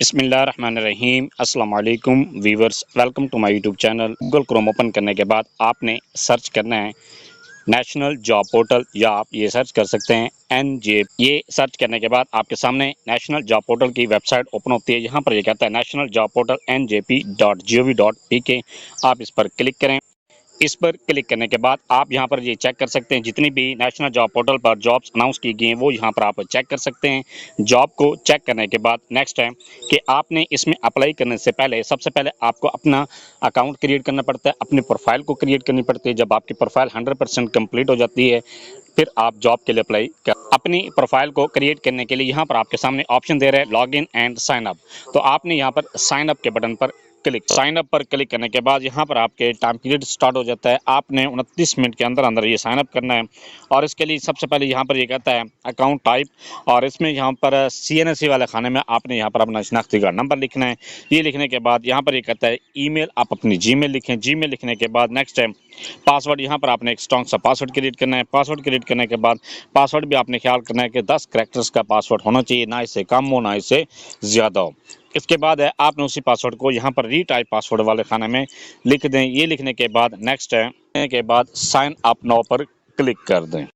बिस्मिल्लाहिर्रहमानिर्रहीम अस्सलाम वालेकुम viewers, welcome to my YouTube channel. Google Chrome open करने के बाद आपने सर्च करना है नेशनल जॉब पोर्टल, या आप ये सर्च कर सकते हैं एनजे। ये सर्च करने के बाद आपके सामने नेशनल जॉब पोर्टल की वेबसाइट ओपन होती है। यहाँ पर ये कहता है नेशनल जॉब पोर्टल njp.gov.pk। आप इस पर क्लिक करें। इस पर क्लिक करने के बाद आप यहाँ पर ये चेक कर सकते हैं जितनी भी नेशनल जॉब पोर्टल पर जॉब्स अनाउंस की गई हैं वो यहाँ पर आप चेक कर सकते हैं। जॉब को चेक करने के बाद नेक्स्ट है कि आपने इसमें अप्लाई करने से पहले सबसे पहले आपको अपना अकाउंट क्रिएट करना पड़ता है, अपनी प्रोफाइल को क्रिएट करनी पड़ती है। जब आपकी प्रोफाइल 100% कंप्लीट हो जाती है फिर आप जॉब के लिए अप्लाई कर। अपनी प्रोफाइल को क्रिएट करने के लिए यहाँ पर आपके सामने ऑप्शन दे रहे हैं log in and sign up. तो आपने यहाँ पर साइन अप के बटन पर साइन अप पर क्लिक करने के बाद यहाँ पर आपके टाइम पीरियड स्टार्ट हो जाता है। आपने 29 मिनट के अंदर अंदर ये साइन अप करना है। और इसके लिए सबसे पहले यहाँ पर ये कहता है अकाउंट टाइप, और इसमें यहाँ पर CNSE वाले खाने में आपने यहाँ पर अपना शनाख्ती कार्ड नंबर लिखना है। ये लिखने के बाद यहाँ पर ये कहता है ईमेल, आप अपनी जीमेल लिखें। जीमेल लिखने के बाद नेक्स्ट है पासवर्ड। यहाँ पर आपने एक स्ट्रॉन्ग सा पासवर्ड क्रिएट करना है। पासवर्ड क्रिएट करने के बाद पासवर्ड भी आपने ख्याल करना है कि 10 कैरेक्टर्स का पासवर्ड होना चाहिए, ना इससे कम हो ना इससे ज़्यादा हो। इसके बाद है आपने उसी पासवर्ड को यहाँ पर रीटाइप पासवर्ड वाले खाने में लिख दें। ये लिखने के बाद नेक्स्ट है के बाद साइन अप नाउ पर क्लिक कर दें।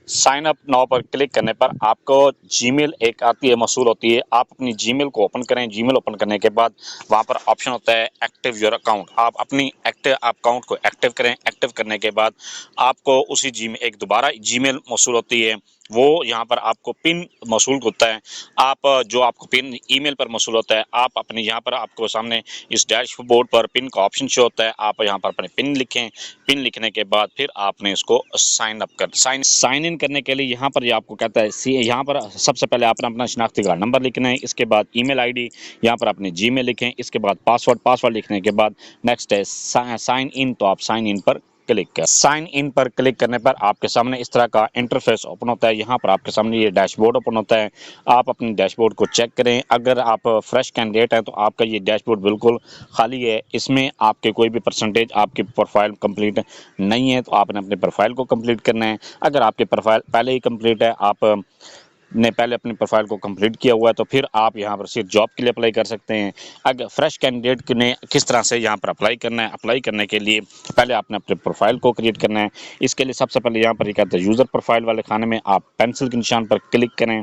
साइन अप नाउ पर क्लिक करने पर आपको जीमेल एक आती है, मौसूल होती है। आप अपनी जीमेल को ओपन करें। जीमेल ओपन करने के बाद वहाँ पर ऑप्शन होता है एक्टिव योर अकाउंट। आप अपनी अकाउंट को एक्टिव करें। एक्टिव करने के बाद आपको उसी एक दोबारा जीमेल मौसूल होती है, वो यहाँ पर आपको पिन मौसूल होता है। आप जो आपको पिन ईमेल पर मौसूल होता है, आप अपने यहाँ पर आपको सामने इस डैशबोर्ड पर पिन का ऑप्शन शो होता है। आप यहाँ पर अपने पिन लिखें। पिन लिखने के बाद फिर आपने इसको साइन अप कर साइन इन करने के लिए यहाँ पर ये आपको कहता है यहाँ पर सबसे पहले आपने अपना शनाख्ती कार्ड नंबर लिखना है। इसके बाद ईमेल आईडी, यहाँ पर अपने जीमेल लिखें। इसके बाद पासवर्ड लिखने के बाद नेक्स्ट है साइन इन। तो आप साइन इन पर क्लिक कर साइन इन पर क्लिक करने पर आपके सामने इस तरह का इंटरफेस ओपन होता है। यहाँ पर आपके सामने ये डैशबोर्ड ओपन होता है। आप अपने डैशबोर्ड को चेक करें। अगर आप फ्रेश कैंडिडेट हैं तो आपका ये डैशबोर्ड बिल्कुल खाली है, इसमें आपके कोई भी परसेंटेज आपकी प्रोफाइल कंप्लीट नहीं है। तो आपने अपने प्रोफाइल को कंप्लीट करना है। अगर आपकी प्रोफाइल पहले ही कंप्लीट है, आप ने पहले अपनी प्रोफाइल को कंप्लीट किया हुआ है, तो फिर आप यहाँ पर सिर्फ जॉब के लिए अप्लाई कर सकते हैं। अगर फ्रेश कैंडिडेट ने किस तरह से यहाँ पर अप्लाई करना है, अप्लाई करने के लिए पहले आपने अपने प्रोफाइल को क्रिएट करना है। इसके लिए सबसे पहले यहाँ पर ये कहता है यूज़र प्रोफाइल वाले खाने में आप पेंसिल के निशान पर क्लिक करें।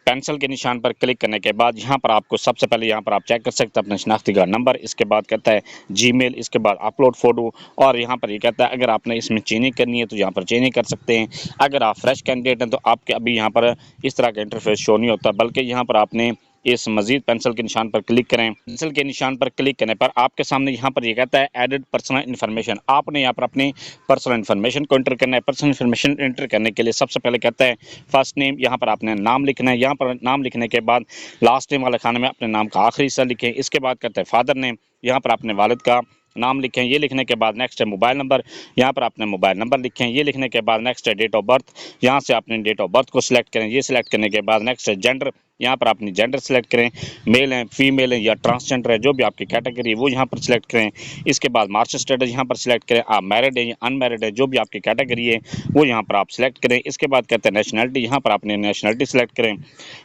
पेंसिल के निशान पर क्लिक करने के बाद यहाँ पर आपको सबसे पहले यहाँ पर आप चेक कर सकते हैं अपना शनाख्ती कार्ड नंबर। इसके बाद कहता है जीमेल, इसके बाद अपलोड फ़ोटो, और यहाँ पर ये कहता है अगर आपने इसमें चेंजिंग करनी है तो यहाँ पर चेंजिंग कर सकते हैं। अगर आप फ्रेश कैंडिडेट हैं तो आपके अभी यहाँ पर इस तरह का इंटरफेस शो नहीं होता, बल्कि यहाँ पर आपने इस मजीद पेंसिल के निशान पर क्लिक करें। पेंसिल के निशान पर क्लिक करने पर आपके सामने यहाँ पर ये कहता है एडिड पर्सनल इन्फॉर्मेशन। आपने यहाँ पर अपनी पर्सनल इन्फॉर्मेशन को एंटर करना है। पर्सनल इन्फॉर्मेशन एंटर करने के लिए सबसे पहले कहता है फर्स्ट नेम, यहाँ पर आपने नाम लिखना है। यहाँ पर नाम लिखने के बाद लास्ट नेम वाले खाने में अपने नाम का आखिरी हिस्सा लिखें। इसके बाद कहता है फादर नेम, यहाँ पर अपने वालिद का नाम लिखें। ये लिखने के बाद नेक्स्ट है मोबाइल नंबर, यहाँ पर आपने मोबाइल नंबर लिखें। ये लिखने के बाद नेक्स्ट है डेट ऑफ बर्थ, यहाँ से आपने डेट ऑफ बर्थ को सिलेक्ट करें। ये सिलेक्ट करने के बाद नेक्स्ट है जेंडर, यहाँ पर अपनी जेंडर सेलेक्ट करें, मेल है, फीमेल है या ट्रांसजेंडर है, जो भी आपकी कैटेगरी है वो यहाँ पर सिलेक्ट करें। इसके बाद मार्क्स स्टेटस यहाँ पर सिलेक्ट करें, आप मैरिड है या अनमैरिड है, जो भी आपकी कैटेगरी है वो यहाँ पर आप सिलेक्ट करें। इसके बाद कहते हैं नेशनलिटी, यहाँ पर आपने नेशनलिटी सेलेक्ट करें।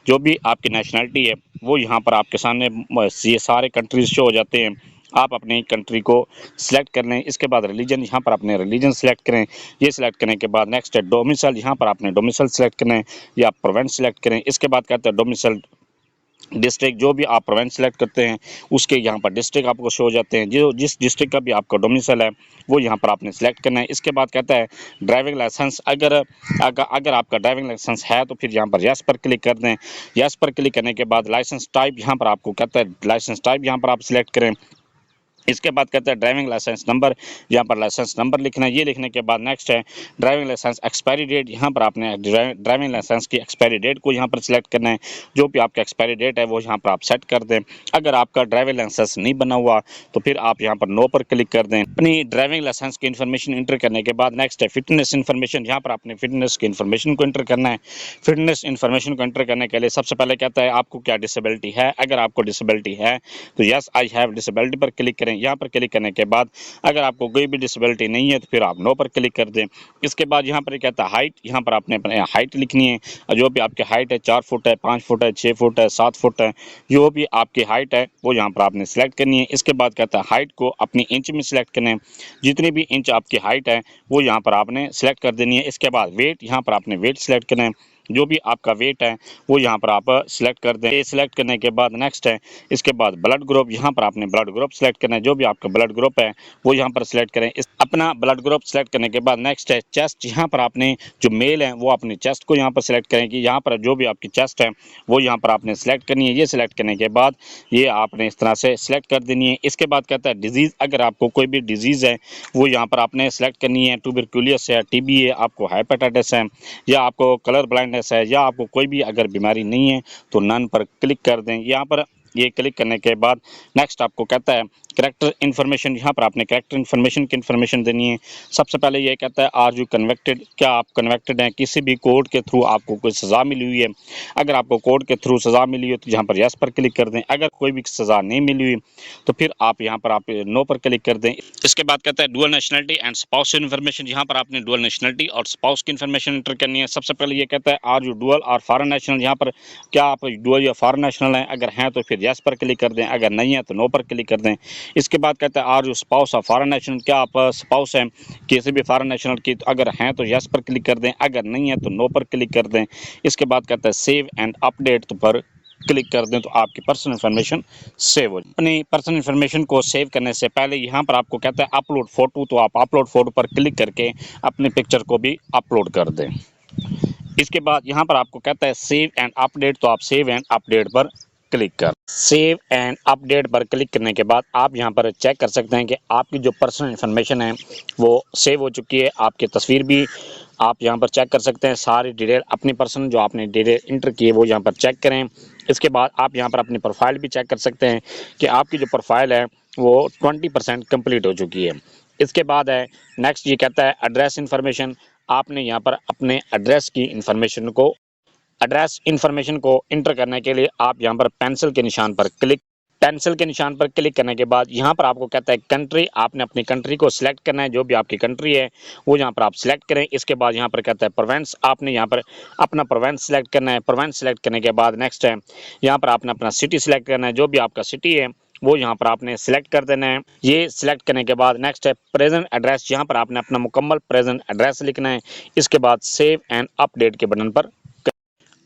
जो भी आपकी नेशनलिटी है वो यहाँ पर आपके सामने ये सारे कंट्रीज शो हो जाते हैं, आप अपनी कंट्री को सिलेक्ट कर लें। इसके बाद रिलीजन, यहाँ पर अपने रिलीजन सेलेक्ट करें। ये सिलेक्ट करने के बाद नेक्स्ट है डोमिसाइल, यहाँ पर आपने डोमिसाइल सेलेक्ट करें या प्रोविंस सेलेक्ट करें। इसके बाद कहते हैं डोमिसाइल डिस्ट्रिक्ट, जो भी आप प्रोविंस सेलेक्ट करते हैं उसके यहाँ पर डिस्ट्रिक्ट आपको शो हो जाते हैं। जो जिस डिस्ट्रिक्ट का भी आपका डोमिसाइल है वो यहाँ पर आपने सेलेक्ट करना है। इसके बाद कहता है ड्राइविंग लाइसेंस, अगर आपका ड्राइविंग लाइसेंस है तो फिर यहाँ पर यस पर क्लिक कर दें। यस पर क्लिक करने के बाद लाइसेंस टाइप, यहाँ पर आपको कहता है लाइसेंस टाइप यहाँ पर आप सिलेक्ट करें। इसके बाद कहता है ड्राइविंग लाइसेंस नंबर, यहाँ पर लाइसेंस नंबर लिखना है। ये लिखने के बाद नेक्स्ट है ड्राइविंग लाइसेंस एक्सपायरी डेट, यहाँ पर आपने ड्राइविंग लाइसेंस की एक्सपायरी डेट को यहाँ पर सिलेक्ट करना है। जो भी आपका एक्सपायरी डेट है वो यहाँ पर आप सेट कर दें। अगर आपका ड्राइविंग लाइसेंस नहीं बना हुआ तो फिर आप यहाँ पर नो पर क्लिक कर दें। अपनी ड्राइविंग लाइसेंस की इन्फॉर्मेशन इंटर करने के बाद नेक्स्ट है फिटनेस इन्फॉर्मेशन, यहाँ पर आपने फिटनेस की इन्फॉर्मेशन को इंटर करना है। फिटनेस इन्फॉर्मेशन को इंटर करने के लिए सबसे पहले कहता है आपको क्या डिसेबिलिटी है। अगर आपको डिसेबिलिटी है तो यस आई हैव डिसेबिलिटी पर क्लिक करें। यहाँ पर क्लिक करने के बाद अगर आपको कोई भी डिसेबिलिटी नहीं है तो फिर आप नो पर क्लिक कर दें। इसके बाद यहाँ पर कहता है हाइट, यहाँ पर आपने अपने हाइट लिखनी है, जो भी आपकी हाइट है 4 फुट है, 5 फुट है, 6 फुट है, 7 फुट है, जो भी आपकी हाइट है वो यहाँ पर आपने सेलेक्ट करनी है। इसके बाद कहता है हाइट को अपनी इंच में सेलेक्ट करना है, जितनी भी इंच आपकी हाइट है वो यहाँ पर आपने सेलेक्ट कर देनी है। इसके बाद वेट, यहाँ पर आपने वेट सेलेक्ट करना है, जो भी आपका वेट है वो यहाँ पर आप सिलेक्ट कर दें। ये सिलेक्ट करने के बाद नेक्स्ट है, इसके बाद ब्लड ग्रुप, यहाँ पर आपने ब्लड ग्रुप सेलेक्ट करना है, जो भी आपका ब्लड ग्रुप है वो यहाँ पर सिलेक्ट करें। अपना ब्लड ग्रुप सेलेक्ट करने के बाद नेक्स्ट है चेस्ट, यहाँ पर आपने जो मेल है वो अपनी चेस्ट को यहाँ पर सिलेक्ट करें कि यहाँ पर जो भी आपकी चेस्ट है वो यहाँ पर आपने सेलेक्ट करनी है। ये सिलेक्ट करने के बाद ये आपने इस तरह से सिलेक्ट कर देनी है। इसके बाद कहता है डिजीज़, अगर आपको कोई भी डिजीज़ है वो यहाँ पर आपने सेलेक्ट करनी है, ट्यूबरकुलोसिस है, टीबी है, आपको हेपेटाइटिस है, या आपको कलर ब्लाइंडनेस है, या आपको कोई भी अगर बीमारी नहीं है तो नन पर क्लिक कर दें। यहाँ पर ये क्लिक करने के बाद नेक्स्ट आपको कहता है कैरेक्टर इन्फॉर्मेशन, यहाँ पर आपने कैरेक्टर इन्फॉर्मेशन की इन्फॉर्मेशन देनी है। सबसे पहले ये कहता है आर यू कन्विक्टेड, क्या आप कन्विक्टेड हैं, किसी भी कोर्ट के थ्रू आपको कोई सज़ा मिली हुई है। अगर आपको कोर्ट के थ्रू सज़ा मिली हो तो यहाँ पर यस पर क्लिक कर दें। अगर कोई भी सज़ा नहीं मिली हुई तो फिर आप यहाँ पर आप नो पर क्लिक कर दें। इसके बाद कहता है dual nationality and spouse information, यहाँ पर आपने डुअल नेशनलिटी और स्पाउस की इन्फॉर्मेशन एंटर करनी है। सबसे पहले ये कहता है आर यू डुअल और फॉरेन नेशनल, यहाँ पर क्या आप डुअल या फॉरेन नेशनल हैं, अगर हैं तो फिर यस पर क्लिक कर दें, अगर नहीं है तो नो पर क्लिक कर दें। इसके बाद कहता है are you spouse of foreign national, क्या आप स्पाउस हैं किसी भी फॉरेन नेशनल की, तो अगर हैं तो यस पर क्लिक कर दें, अगर नहीं है तो नो पर क्लिक कर दें। इसके बाद कहता है सेव एंड अपडेट, तो पर क्लिक कर दें तो आपकी पर्सनल इन्फॉर्मेशन सेव हो जाए। अपनी पर्सनल इन्फॉर्मेशन को सेव करने से पहले यहाँ पर आपको कहता है अपलोड फोटो, तो आप अपलोड फोटो पर क्लिक करके अपने पिक्चर को भी अपलोड कर दें। इसके बाद यहाँ पर आपको कहता है सेव एंड अपडेट, तो आप सेव एंड अपडेट पर क्लिक कर सेव एंड अपडेट पर क्लिक करने के बाद आप यहाँ पर चेक कर सकते हैं कि आपकी जो पर्सनल इन्फॉर्मेशन है वो सेव हो चुकी है। आपकी तस्वीर भी आप यहाँ पर चेक कर सकते हैं, सारी डिटेल अपनी पर्सनल जो आपने डिटेल इंटर की है वो यहाँ पर चेक करें। इसके बाद आप यहाँ पर अपनी प्रोफाइल भी चेक कर सकते हैं कि आपकी जो प्रोफाइल है वो 20% कंप्लीट हो चुकी है। इसके बाद है नेक्स्ट, ये कहता है एड्रेस इन्फॉर्मेशन, आपने यहाँ पर अपने एड्रेस की इन्फॉर्मेशन को इंटर करने के लिए आप यहाँ पर पेंसिल के निशान पर क्लिक करने के बाद यहाँ पर आपको कहता है कंट्री, आपने अपनी कंट्री को सिलेक्ट करना है, जो भी आपकी कंट्री है वो यहाँ पर आप सिलेक्ट करें। इसके बाद यहाँ पर कहता है प्रोविंस, आपने यहाँ पर अपना प्रोविंस सिलेक्ट करना है। प्रोविंस सिलेक्ट करने के बाद नेक्स्ट है यहाँ पर आपने अपना सिटी सिलेक्ट करना है, जो भी आपका सिटी है वो यहाँ पर आपने सिलेक्ट कर देना है। ये सिलेक्ट करने के बाद नेक्स्ट है प्रेजेंट एड्रेस, यहाँ पर आपने अपना मुकम्मल प्रेजेंट एड्रेस लिखना है। इसके बाद सेव एंड अपडेट के बटन पर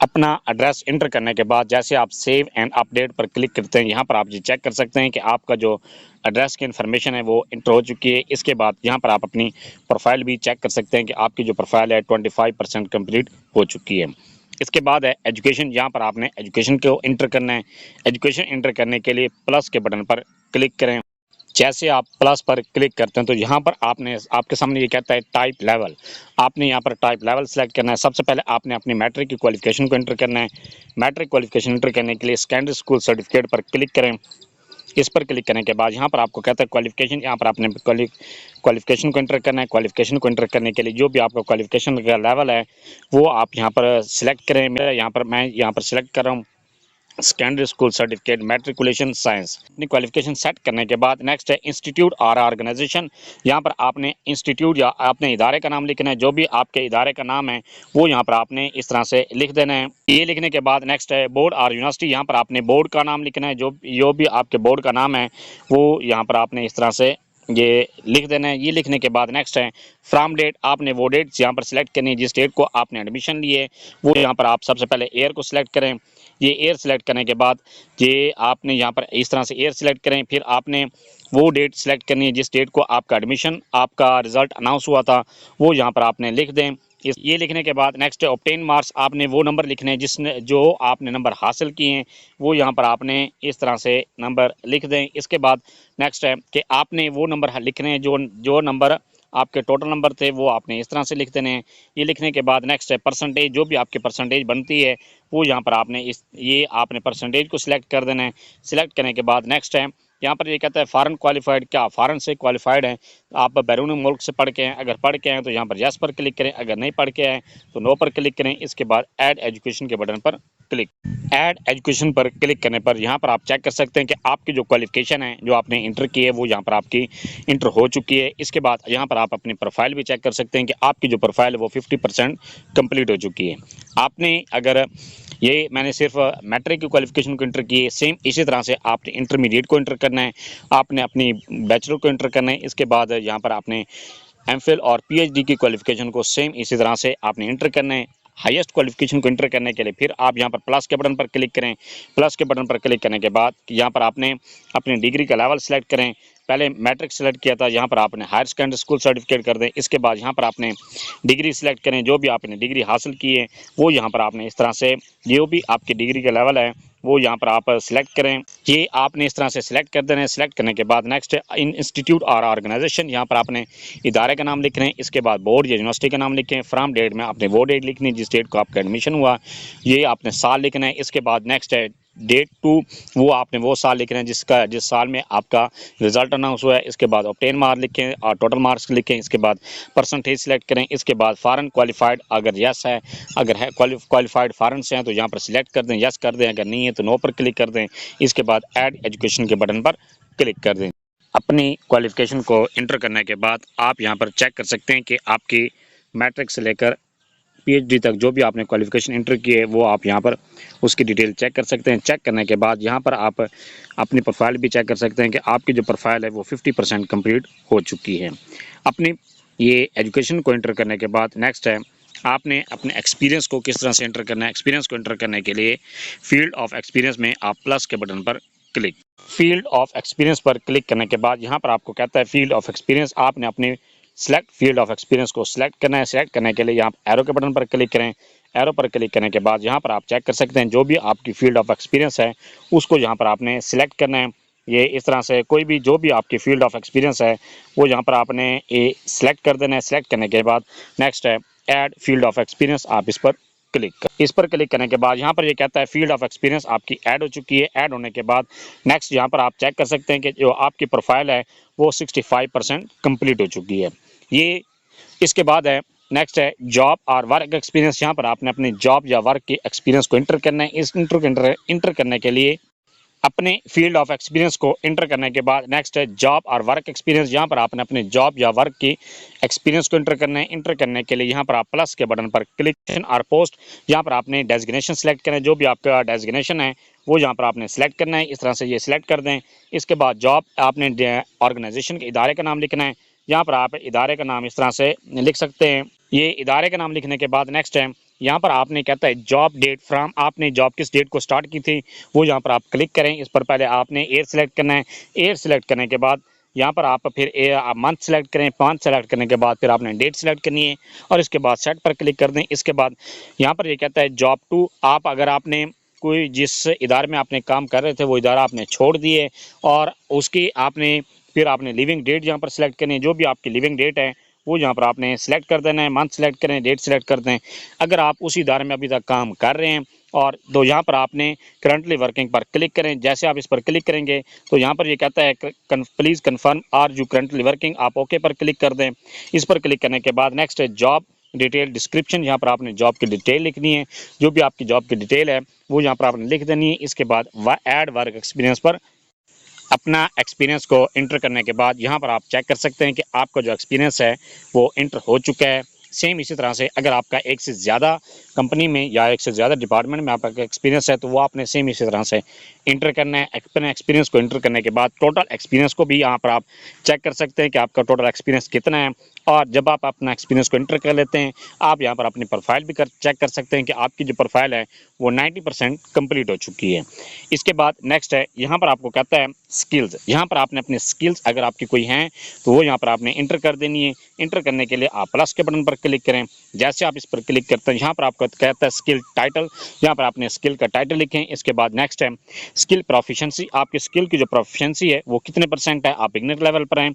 अपना एड्रेस इंटर करने के बाद जैसे आप सेव एंड अपडेट पर क्लिक करते हैं, यहाँ पर आप ये चेक कर सकते हैं कि आपका जो एड्रेस की इन्फॉर्मेशन है वो इंटर हो चुकी है। इसके बाद यहाँ पर आप अपनी प्रोफाइल भी चेक कर सकते हैं कि आपकी जो प्रोफाइल है 25% कंप्लीट हो चुकी है। इसके बाद है एजुकेशन, यहाँ पर आपने एजुकेशन को इंटर करना है। एजुकेशन इंटर करने के लिए प्लस के बटन पर क्लिक करें। जैसे आप प्लस पर क्लिक करते हैं तो यहाँ पर आपके सामने ये कहता है टाइप लेवल, आपने यहाँ पर टाइप लेवल सेलेक्ट करना है। सबसे पहले आपने अपनी मैट्रिक की क्वालिफिकेशन को एंटर करना है। मैट्रिक क्वालिफिकेशन एंटर करने के लिए सेकेंडरी स्कूल सर्टिफिकेट पर क्लिक करें। इस पर क्लिक करने के बाद यहाँ पर आपको कहता है क्वालिफिकेशन, यहाँ पर आपने क्वालिफिकेशन को एंटर करना है। क्वालिफिकेशन को एंटर करने के लिए जो भी आपका क्वालिफिकेशन का लेवल है वो आप यहाँ पर सिलेक्ट करें। मैं यहाँ पर सिलेक्ट कर रहा हूँ secondary school certificate matriculation science. अपनी क्वालिफिकेशन सेट करने के बाद नेक्स्ट है इंस्टीट्यूट और ऑर्गेनाइजेशन, यहाँ पर आपने इंस्टीट्यूट या अपने इदारे का नाम लिखना है, जो भी आपके इदारे का नाम है वो यहाँ पर आपने इस तरह से लिख देना है। ये लिखने के बाद नेक्स्ट है बोर्ड और यूनिवर्सिटी, यहाँ पर आपने बोर्ड का नाम लिखना है, जो भी आपके बोर्ड का नाम है वो यहाँ पर आपने इस तरह से ये लिख देना है। ये लिखने के बाद नेक्स्ट है फ्रॉम डेट, आपने वो डेट यहाँ पर सिलेक्ट करनी है जिस डेट को आपने एडमिशन लिए वो यहाँ पर आप सबसे पहले ईयर को सिलेक्ट करें। ये ईयर सिलेक्ट करने के बाद ये आपने यहाँ पर इस तरह से ईयर सिलेक्ट करें। फिर आपने वो डेट सिलेक्ट करनी है जिस डेट को आपका एडमिशन, आपका रिजल्ट अनाउंस हुआ था वो यहाँ पर आपने लिख दें। ये लिखने के बाद नेक्स्ट है ऑब्टेन मार्क्स, आपने वो नंबर लिखने हैं जो आपने नंबर हासिल किए हैं वो यहाँ पर आपने इस तरह से नंबर लिख दें। इसके बाद नेक्स्ट है कि आपने वो नंबर लिखने हैं जो नंबर आपके टोटल नंबर थे वो आपने इस तरह से लिख देने हैं। ये लिखने के बाद नेक्स्ट है परसेंटेज, जो भी आपकी परसेंटेज बनती है वो यहाँ पर आपने आपने परसेंटेज को सिलेक्ट कर देना है। सिलेक्ट करने के बाद नेक्स्ट है यहाँ पर ये कहता है फॉरेन क्वालिफाइड, क्या फॉरेन से क्वालिफाइड हैं, आप बैरून मुल्क से पढ़ के हैं, अगर पढ़ के हैं तो यहाँ पर यस पर क्लिक करें, अगर नहीं पढ़ के हैं तो नो पर क्लिक करें। इसके बाद ऐड एजुकेशन के बटन पर क्लिक। ऐड एजुकेशन पर क्लिक करने पर यहाँ पर आप चेक कर सकते हैं कि आपकी जो क्वालिफिकेशन है, जो आपने इंटर की है, वो यहाँ पर आपकी इंटर हो चुकी है। इसके बाद यहाँ पर आप अपनी प्रोफाइल भी चेक कर सकते हैं कि आपकी जो प्रोफाइल है वो 50% कंप्लीट हो चुकी है। आपने अगर ये मैंने सिर्फ मैट्रिक की क्वालिफिकेशन को इंटर की है, सेम इसी तरह से आपने इंटरमीडिएट को इंटर करना है, आपने अपनी बैचलर को इंटर करना है। इसके बाद यहाँ पर आपने एमफिल और पीएचडी की क्वालिफिकेशन को सेम इसी तरह से आपने इंटर करना है। हाईएस्ट क्वालिफिकेशन को इंटर करने के लिए फिर आप यहाँ पर प्लस के बटन पर क्लिक करें। प्लस के बटन पर क्लिक करने के बाद यहाँ पर आपने अपनी डिग्री का लेवल सेलेक्ट करें। पहले मैट्रिक सेलेक्ट किया था, यहाँ पर आपने हायर सेकेंडरी स्कूल सर्टिफिकेट कर दें। इसके बाद यहाँ पर आपने डिग्री सेलेक्ट करें, जो भी आपने डिग्री हासिल की है वो यहाँ पर आपने इस तरह से जो भी आपकी डिग्री का लेवल है वो यहाँ पर आप सिलेक्ट करें। ये आपने इस तरह से सिलेक्ट कर देना है। सिलेक्ट करने के बाद नेक्स्ट इंस्टीट्यूट और ऑर्गेनाइजेशन, यहाँ पर आपने इदारे का नाम लिख रहे हैं। इसके बाद बोर्ड या यूनिवर्सिटी का नाम लिखें। फ्रॉम डेट में आपने वो डेट लिखनी है जिस डेट को आपका एडमिशन हुआ, ये आपने साल लिखना है। इसके बाद नेक्स्ट है डेट टू, वो आपने वो साल लिखना है जिस साल में आपका रिजल्ट अनाउंस हुआ है। इसके बाद ऑब्टेन मार्क लिखें और टोटल मार्क्स लिखें। इसके बाद परसेंटेज सिलेक्ट करें। इसके बाद फॉरेन क्वालिफाइड अगर यस है, अगर है क्वालिफाइड फॉरेन से हैं तो यहाँ पर सिलेक्ट कर दें, यस कर दें। अगर नहीं है तो नो पर क्लिक कर दें। इसके बाद ऐड एजुकेशन के बटन पर क्लिक कर दें। अपनी क्वालिफिकेशन को इंटर करने के बाद आप यहाँ पर चेक कर सकते हैं कि आपकी मैट्रिक से लेकर पीएचडी तक जो भी आपने क्वालिफिकेशन इंटर की है वो आप यहाँ पर उसकी डिटेल चेक कर सकते हैं। चेक करने के बाद यहाँ पर आप अपनी प्रोफाइल भी चेक कर सकते हैं कि आपकी जो प्रोफाइल है वो 50% कंप्लीट हो चुकी है। अपनी ये एजुकेशन को इंटर करने के बाद नेक्स्ट है आपने अपने एक्सपीरियंस को किस तरह से इंटर करना है। एक्सपीरियंस को इंटर करने के लिए फील्ड ऑफ एक्सपीरियंस में आप प्लस के बटन पर क्लिक। फील्ड ऑफ एक्सपीरियंस पर क्लिक करने के बाद यहाँ पर आपको कहता है फील्ड ऑफ एक्सपीरियंस, आपने अपनी सेलेक्ट फील्ड ऑफ एक्सपीरियंस को सिलेक्ट करना है। सेलेक्ट करने के लिए यहाँ एरो के बटन पर क्लिक करें। एरो पर क्लिक करने के बाद यहाँ पर आप चेक कर सकते हैं जो भी आपकी फील्ड ऑफ एक्सपीरियंस है उसको यहाँ पर आपने सिलेक्ट करना है। ये इस तरह से कोई भी जो भी आपकी फील्ड ऑफ एक्सपीरियंस है वो यहाँ पर आपने ये सिलेक्ट कर देना है। सिलेक्ट करने के बाद नेक्स्ट है ऐड फील्ड ऑफ एक्सपीरियंस, आप इस पर इस पर क्लिक करने के बाद यहाँ पर ये कहता है फील्ड ऑफ एक्सपीरियंस आपकी ऐड हो चुकी है। ऐड होने के बाद नेक्स्ट यहाँ पर आप चेक कर सकते हैं कि जो आपकी प्रोफाइल है वो 65% कंप्लीट हो चुकी है। ये इसके बाद है नेक्स्ट है जॉब और वर्क एक्सपीरियंस। यहाँ पर आपने अपने जॉब या वर्क के एक्सपीरियंस को इंटर करना है। इस इंटर करने के लिए अपने फील्ड ऑफ एक्सपीरियंस को इंटर करने के बाद नेक्स्ट है जॉब और वर्क एक्सपीरियंस। यहाँ पर आपने अपने जॉब या वर्क की एक्सपीरियंस को इंटर करना है। इंटर करने के लिए यहाँ पर आप प्लस के बटन पर क्लिक और पोस्ट, यहाँ पर आपने डेजिग्नेशन सेलेक्ट करना है। जो भी आपका डेजिग्नेशन है वो यहाँ पर आपने सेलेक्ट करना है। इस तरह से ये सिलेक्ट कर दें। इसके बाद जॉब आपने ऑर्गेनाइजेशन के इदारे का नाम लिखना है। यहाँ पर आप इदारे का नाम इस तरह से लिख सकते हैं। ये इदारे का नाम लिखने के बाद नेक्स्ट है यहाँ पर आपने कहता है जॉब डेट फ्रॉम, आपने जॉब किस डेट को स्टार्ट की थी वो यहाँ पर आप क्लिक करें। इस पर पहले आपने ईयर सेलेक्ट करना है। ईयर सेलेक्ट करने के बाद यहाँ पर आप फिर आप मंथ सेलेक्ट करें। मंथ सेलेक्ट करने के बाद फिर आपने डेट सेलेक्ट करनी है और इसके बाद सेट पर क्लिक कर दें। इसके बाद यहाँ पर ये कहता है जॉब टू, आप अगर आपने कोई जिस इदारे में आपने काम कर रहे थे वो इदारा आपने छोड़ दिए और उसकी आपने फिर आपने लिविंग डेट यहाँ पर सेलेक्ट करनी है। जो भी आपकी लिविंग डेट है वो यहाँ पर आपने सेलेक्ट कर देना है। मंथ सेलेक्ट करें, डेट सेलेक्ट कर दें। अगर आप उसी इदारे में अभी तक काम कर रहे हैं और तो यहाँ पर आपने करंटली वर्किंग पर क्लिक करें। जैसे आप इस पर क्लिक करेंगे तो यहाँ पर ये कहता है please confirm are you currently working, आप ओके पर क्लिक कर दें। इस पर क्लिक करने के बाद नेक्स्ट है जॉब डिटेल डिस्क्रिप्शन, यहाँ पर आपने जॉब की डिटेल लिखनी है। जो भी आपकी जॉब की डिटेल है वो यहाँ पर आपने लिख देनी है। इसके बाद ऐड वर्क एक्सपीरियंस पर अपना एक्सपीरियंस को इंटर करने के बाद यहाँ पर आप चेक कर सकते हैं कि आपका जो एक्सपीरियंस है वो इंटर हो चुका है। सेम इसी तरह से अगर आपका एक से ज़्यादा कंपनी में या एक से ज़्यादा डिपार्टमेंट में आपका एक्सपीरियंस है तो वो आपने सेम इसी तरह से इंटर करना है। अपने एक्सपीरियंस को इंटर करने के बाद टोटल एक्सपीरियंस को भी यहाँ पर आप चेक कर सकते हैं कि आपका टोटल एक्सपीरियंस कितना है। और जब आप अपना एक्सपीरियंस को इंटर कर लेते हैं आप यहाँ पर अपनी प्रोफाइल भी चेक कर सकते हैं कि आपकी जो प्रोफाइल है वो 90% कंप्लीट हो चुकी है। इसके बाद नेक्स्ट है यहाँ पर आपको कहता है स्किल्स। यहाँ पर आपने अपनी स्किल्स अगर आपकी कोई हैं तो वो यहाँ पर आपने इंटर कर देनी है। इंटर करने के लिए आप प्लस के बटन पर क्लिक करें। जैसे आप इस पर क्लिक करते हैं यहाँ पर आपको कहता है स्किल टाइटल, यहाँ पर आपने स्किल का टाइटल लिखें। इसके बाद नेक्स्ट है स्किल प्रोफिशिएंसी, आपकी स्किल की जो प्रोफिशिएंसी है वो कितने परसेंट है, आप बिगिनर लेवल पर हैं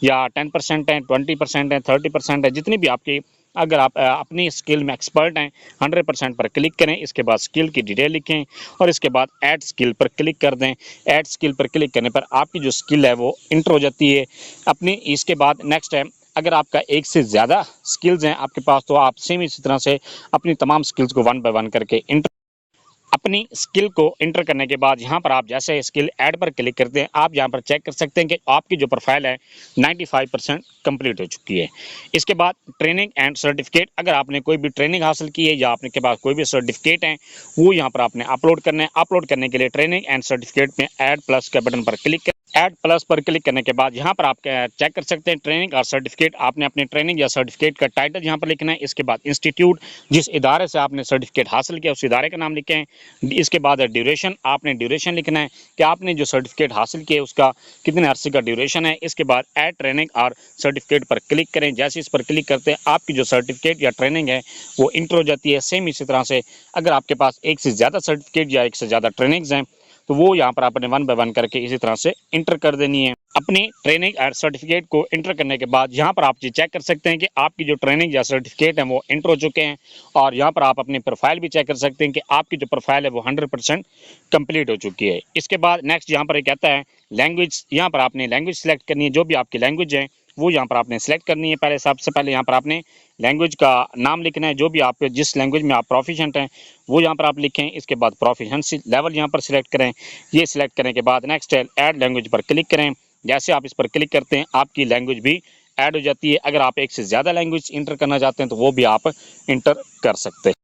या 10% है, 20% है, 30% है, जितनी भी आपकी अगर आप अपनी स्किल में एक्सपर्ट हैं 100% पर क्लिक करें। इसके बाद स्किल की डिटेल लिखें और इसके बाद ऐड स्किल पर क्लिक कर दें। ऐड स्किल पर क्लिक करने पर आपकी जो स्किल है वो इंटर हो जाती है अपनी। इसके बाद नेक्स्ट है अगर आपका एक से ज़्यादा स्किल्स हैं आपके पास तो आप सेम इसी तरह से अपनी तमाम स्किल्स को 1 बाय 1 करके इंटर अपनी स्किल को एंटर करने के बाद यहाँ पर आप जैसे स्किल ऐड पर क्लिक करते हैं, आप यहाँ पर चेक कर सकते हैं कि आपकी जो प्रोफाइल है 95% कंप्लीट हो चुकी है। इसके बाद ट्रेनिंग एंड सर्टिफिकेट, अगर आपने कोई भी ट्रेनिंग हासिल की है या आपने के पास कोई भी सर्टिफिकेट है, वो यहाँ पर आपने अपलोड करना है। अपलोड करने के लिए ट्रेनिंग एंड सर्टिफिकेट में ऐड प्लस के बटन पर क्लिक करें। ऐड प्लस पर क्लिक करने के बाद यहाँ पर आप चेक कर सकते हैं ट्रेनिंग और सर्टिफिकेट। आपने अपनी ट्रेनिंग या सर्टिफिकेट का टाइटल यहाँ पर लिखना है। इसके बाद इंस्टीट्यूट, जिस इदारे से आपने सर्टिफिकेट हासिल किया उस इदारे का नाम लिखें। इसके बाद ड्यूरेशन, आपने ड्यूरेशन लिखना है कि आपने जो सर्टिफिकेट हासिल किया उसका कितने अरसे का ड्यूरेशन है। इसके बाद ऐड ट्रेनिंग और सर्टिफिकेट पर क्लिक करें। जैसे इस पर क्लिक करते हैं आपकी जो सर्टिफिकेट या ट्रेनिंग है वो इंटर हो जाती है। सेम इसी तरह से अगर आपके पास एक से ज़्यादा सर्टिफिकेट या एक से ज़्यादा ट्रेनिंग्स हैं तो वो यहाँ पर आपने 1 बाय 1 करके इसी तरह से इंटर कर देनी है। अपनी ट्रेनिंग और सर्टिफिकेट को इंटर करने के बाद यहाँ पर आप ये चेक कर सकते हैं कि आपकी जो ट्रेनिंग या सर्टिफिकेट है वो इंटर हो चुके हैं। और यहाँ पर आप अपनी प्रोफाइल भी चेक कर सकते हैं कि आपकी जो प्रोफाइल है वो 100% कंप्लीट हो चुकी है। इसके बाद नेक्स्ट यहाँ पर ये कहता है लैंग्वेज, यहाँ पर आपने लैंग्वेज सेलेक्ट करनी है। जो भी आपकी लैंग्वेज है वो यहाँ पर आपने सेलेक्ट करनी है। पहले सबसे पहले यहाँ पर आपने लैंग्वेज का नाम लिखना है, जो भी आप जिस लैंग्वेज में आप प्रोफिशिएंट हैं वो यहाँ पर आप लिखें। इसके बाद प्रोफिशिएंसी लेवल यहाँ पर सिलेक्ट करें। ये सिलेक्ट करने के बाद नेक्स्ट है ऐड लैंग्वेज पर क्लिक करें। जैसे आप इस पर क्लिक करते हैं आपकी लैंग्वेज भी ऐड हो जाती है। अगर आप एक से ज़्यादा लैंग्वेज इंटर करना चाहते हैं तो वो भी आप इंटर कर सकते हैं।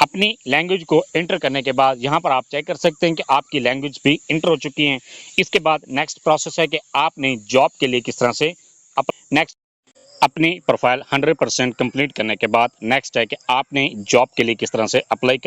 अपनी लैंग्वेज को इंटर करने के बाद यहाँ पर आप चेक कर सकते हैं कि आपकी लैंग्वेज भी इंटर हो चुकी हैं। इसके बाद नेक्स्ट प्रोसेस है कि आपने जॉब के लिए किस तरह से नेक्स्ट अपनी प्रोफाइल 100% कंप्लीट करने के बाद नेक्स्ट है कि आपने जॉब के लिए किस तरह से अप्लाई करना।